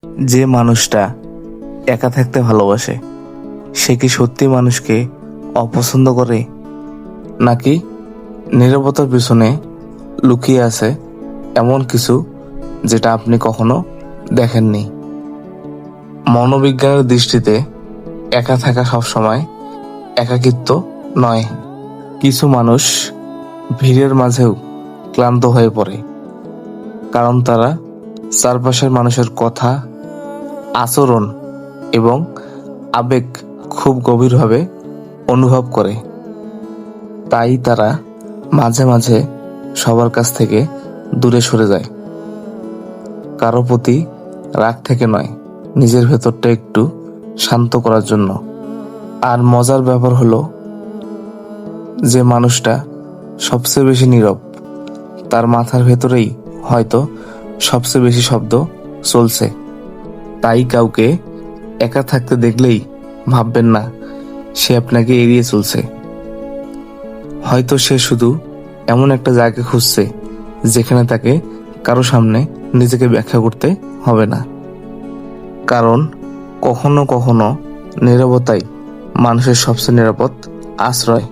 যে মানুষটা একা থাকতে ভালোবাসে সে কি সত্যি মানুষকে অপছন্দ করে, নাকি নীরবতার পিছনে লুকিয়ে আছে এমন কিছু যেটা আপনি কখনো দেখেননি? মনোবিজ্ঞানের দৃষ্টিতে একা থাকা সবসময় একাকিত্ব নয়। কিছু মানুষ ভিড়ের মাঝেও ক্লান্ত হয়ে পড়ে, কারণ তারা চারপাশের মানুষের কথা, আচরণ এবং আবেগ খুব গভীরভাবে অনুভব করে। তাই তারা মাঝে মাঝে সবার কাছ থেকে দূরে সরে যায়, কারো প্রতি রাগ থেকে নয়, নিজের ভেতরটা একটু শান্ত করার জন্য। আর মজার ব্যাপার হলো, যে মানুষটা সবচেয়ে বেশি নীরব তার মাথার ভেতরেই হয়তো সবচেয়ে বেশি শব্দ চলছে। তাই কাউকে একা থাকতে দেখলেই ভাববেন না সে আপনাকে এড়িয়ে চলছে। হয়তো সে শুধু এমন একটা জায়গা খুঁজছে যেখানে তাকে কারো সামনে নিজেকে ব্যাখ্যা করতে হবে না। কারণ কখনো কখনো নীরবতাই মানুষের সবচেয়ে নিরাপদ আশ্রয়।